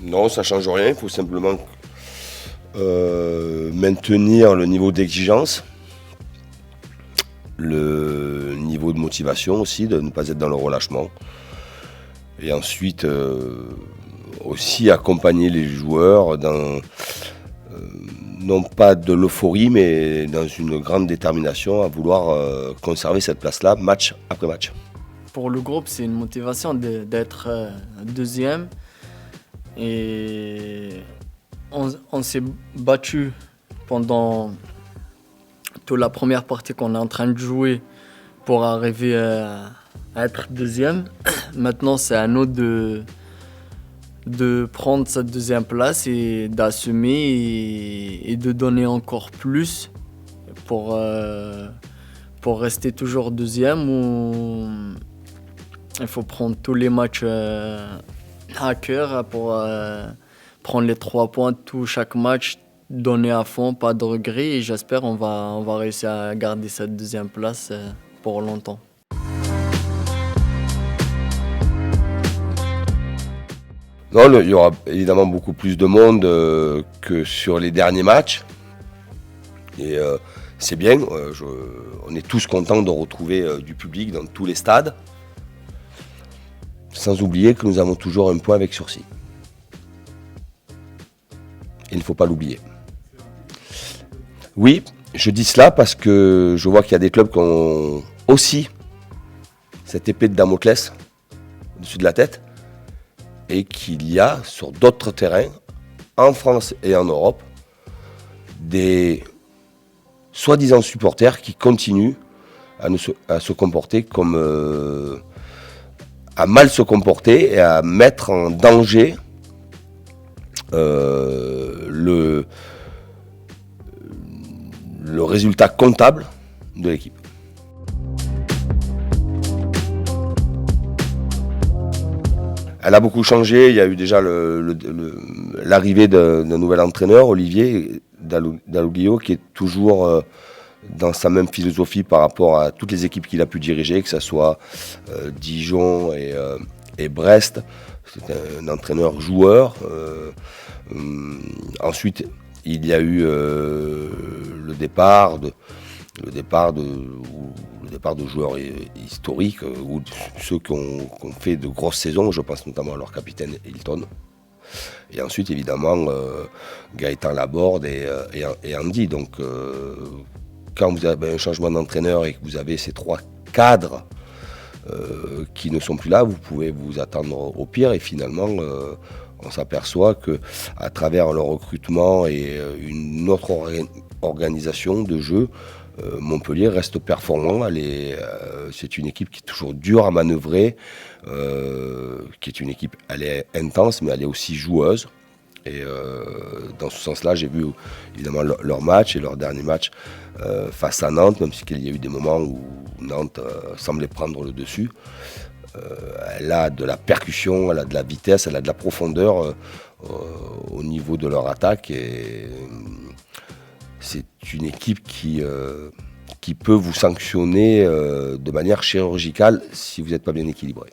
Non, ça ne change rien. Il faut simplement maintenir le niveau d'exigence, le niveau de motivation aussi, de ne pas être dans le relâchement. Et ensuite, aussi accompagner les joueurs dans, non pas de l'euphorie, mais dans une grande détermination à vouloir conserver cette place-là, match après match. Pour le groupe, c'est une motivation d'être deuxième. Et on s'est battu pendant toute la première partie qu'on est en train de jouer pour arriver à être deuxième. Maintenant, c'est à nous de prendre cette deuxième place et d'assumer et de donner encore plus pour rester toujours deuxième. Ou il faut prendre tous les matchs à cœur pour prendre les 3 points, chaque match, donner à fond, pas de regrets. Et j'espère qu'on va réussir à garder cette deuxième place pour longtemps. Non, il y aura évidemment beaucoup plus de monde que sur les derniers matchs. Et c'est bien, on est tous contents de retrouver du public dans tous les stades. Sans oublier que nous avons toujours un point avec sursis. Il ne faut pas l'oublier. Oui, je dis cela parce que je vois qu'il y a des clubs qui ont aussi cette épée de Damoclès au-dessus de la tête et qu'il y a sur d'autres terrains, en France et en Europe, des soi-disant supporters qui continuent à se comporter comme... à mal se comporter et à mettre en danger le résultat comptable de l'équipe. Elle a beaucoup changé, il y a eu déjà l'arrivée d'un nouvel entraîneur, Olivier Dalloglio, qui est toujours dans sa même philosophie par rapport à toutes les équipes qu'il a pu diriger, que ce soit Dijon et Brest. C'est un entraîneur joueur. Ensuite, il y a eu le départ de joueurs historiques ou ceux qui ont fait de grosses saisons. Je pense notamment à leur capitaine Hilton. Et ensuite, évidemment, Gaëtan Laborde et Andy. Donc, quand vous avez un changement d'entraîneur et que vous avez ces 3 cadres qui ne sont plus là, vous pouvez vous attendre au pire. Et finalement, on s'aperçoit qu'à travers le recrutement et une autre organisation de jeu, Montpellier reste performant. C'est une équipe qui est toujours dure à manœuvrer, qui est une équipe, elle est intense, mais elle est aussi joueuse. Et dans ce sens-là, j'ai vu évidemment leur match et leur dernier match face à Nantes, même s'il y a eu des moments où Nantes semblait prendre le dessus. Elle a de la percussion, elle a de la vitesse, elle a de la profondeur au niveau de leur attaque. Et c'est une équipe qui peut vous sanctionner de manière chirurgicale si vous n'êtes pas bien équilibré.